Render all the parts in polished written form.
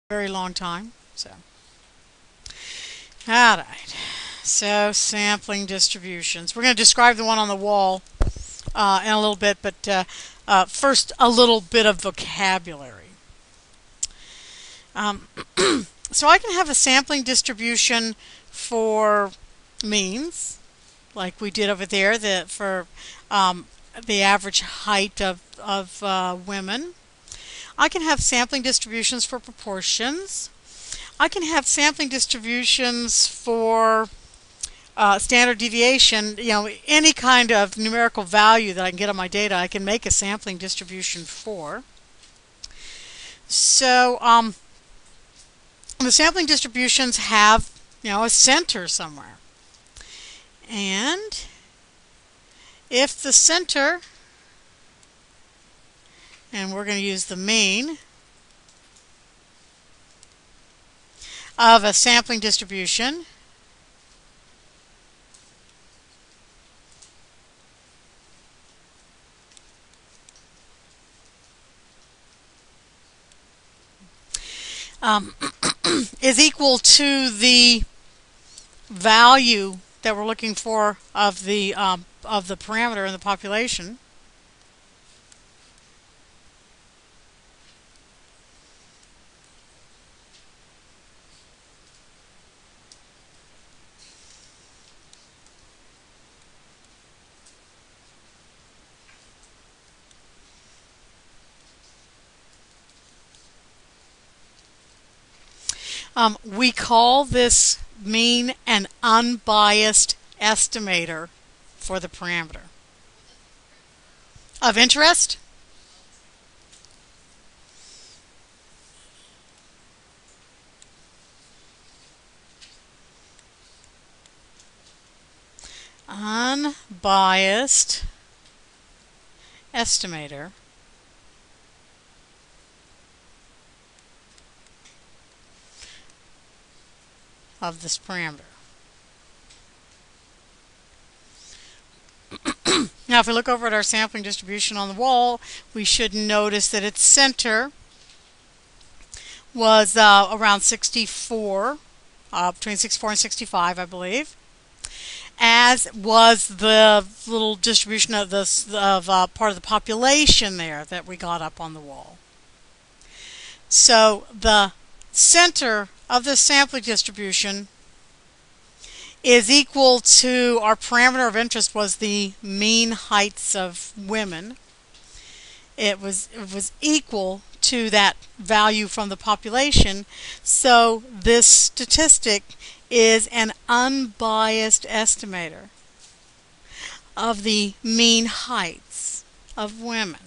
very long time. So, all right. So, sampling distributions. We're going to describe the one on the wall in a little bit, but first, a little bit of vocabulary. So, I can have a sampling distribution for means, like we did over there, for the average height of women. I can have sampling distributions for proportions. I can have sampling distributions for standard deviation. Any kind of numerical value that I can get on my data, I can make a sampling distribution for. So the sampling distributions have, a center somewhere. And if the center, and we're going to use the mean of a sampling distribution is equal to the value that we're looking for of the parameter in the population, we call this mean an unbiased estimator for the parameter. Of interest? Unbiased estimator of this parameter. Now, if we look over at our sampling distribution on the wall, we should notice that its center was around 64, between 64 and 65, I believe, as was the little distribution of this part of the population there that we got up on the wall. So the center of the sampling distribution is equal to, our parameter of interest was the mean heights of women. It was equal to that value from the population. So this statistic is an unbiased estimator of the mean heights of women.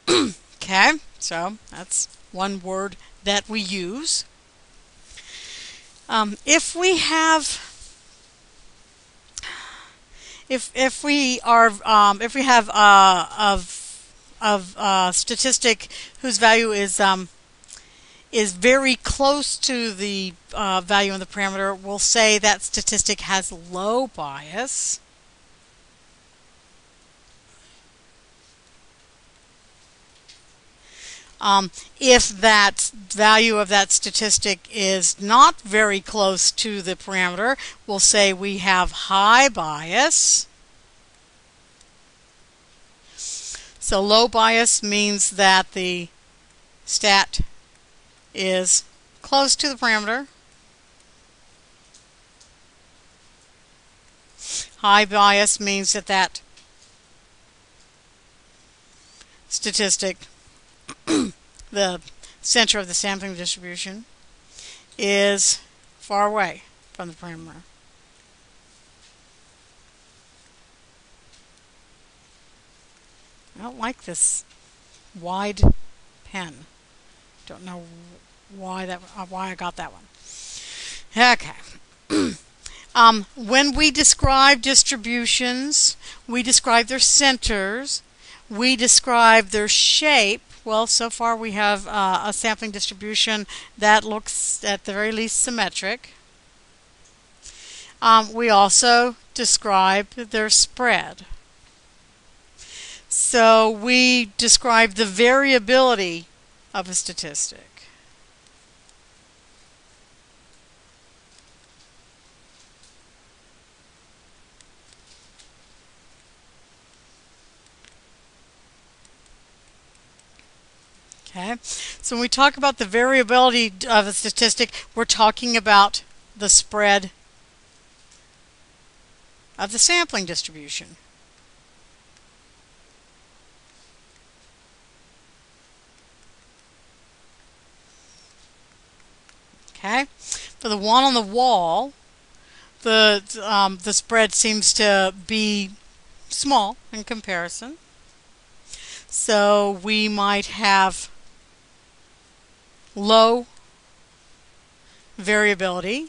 Okay, so that's one word that we use. If we have a statistic whose value is very close to the value in the parameter, we'll say that statistic has low bias. If that value of that statistic is not very close to the parameter, we'll say we have high bias. So low bias means that the stat is close to the parameter. High bias means that that statistic, the center of the sampling distribution, is far away from the parameter. I don't like this wide pen. Don't know why I got that one. Okay. When we describe distributions, we describe their centers, we describe their shape. Well, so far we have a sampling distribution that looks at the very least symmetric. We also describe their spread. So we describe the variability of a statistic. Okay, so when we talk about the variability of a statistic, we're talking about the spread of the sampling distribution. Okay, for the one on the wall, the spread seems to be small in comparison. So we might have low variability,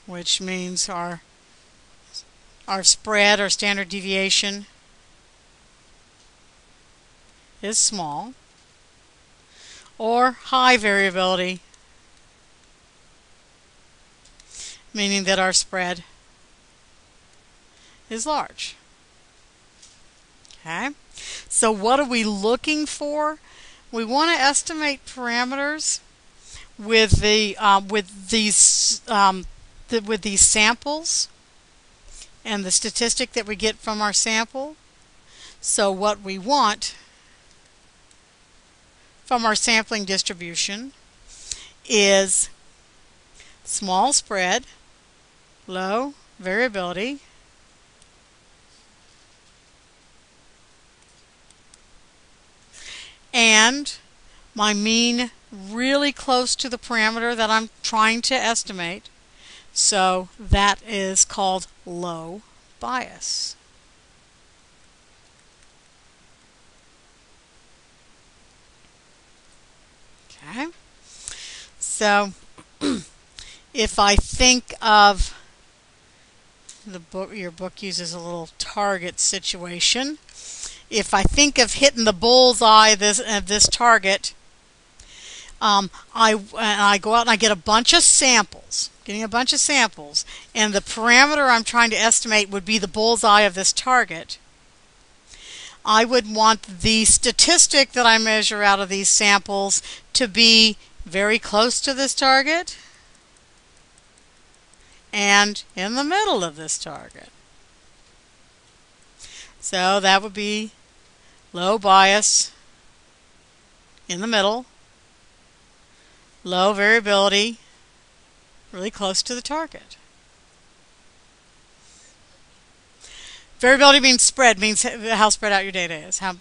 which means our spread, our standard deviation, is small, or high variability, meaning that our spread is large. Okay, so what are we looking for? We want to estimate parameters with these samples and the statistic that we get from our sample. So what we want from our sampling distribution is small spread, low variability, and my mean really close to the parameter that I'm trying to estimate. So that is called low bias. Okay, so if I think of the book, your book uses a little target situation. If I think of hitting the bullseye of this target, I go out and I get a bunch of samples, and the parameter I'm trying to estimate would be the bullseye of this target. I would want the statistic that I measure out of these samples to be very close to this target and in the middle of this target. So that would be low bias in the middle, low variability, really close to the target. Variability means spread, means how spread out your data is. How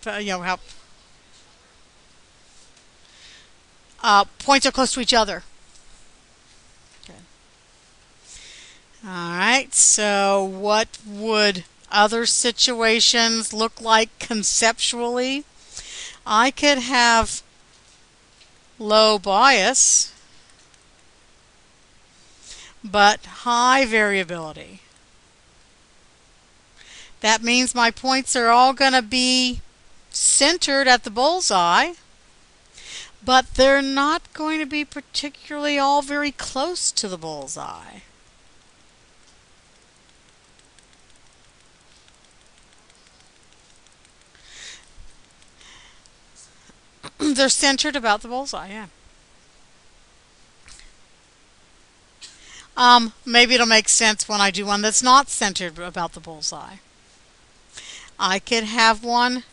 points are close to each other. Okay. All right. So what would other situations look like conceptually? I could have low bias, but high variability. That means my points are all going to be centered at the bullseye, but they're not going to be particularly all very close to the bullseye. They're centered about the bullseye, yeah. Maybe it'll make sense when I do one that's not centered about the bullseye. I could have one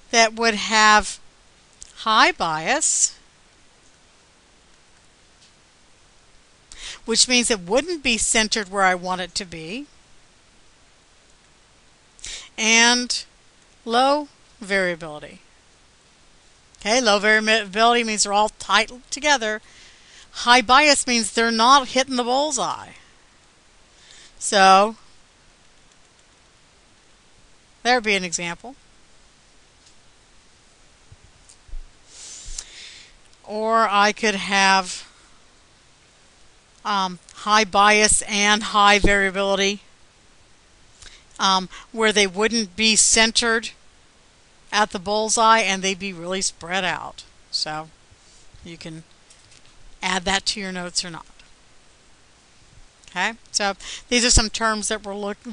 that would have high bias, which means it wouldn't be centered where I want it to be, and low variability. Okay, low variability means they're all tight together. High bias means they're not hitting the bullseye. So there would be an example. Or I could have high bias and high variability, where they wouldn't be centered at the bullseye and they'd be really spread out. So you can add that to your notes or not. Okay, so these are some terms that we're looking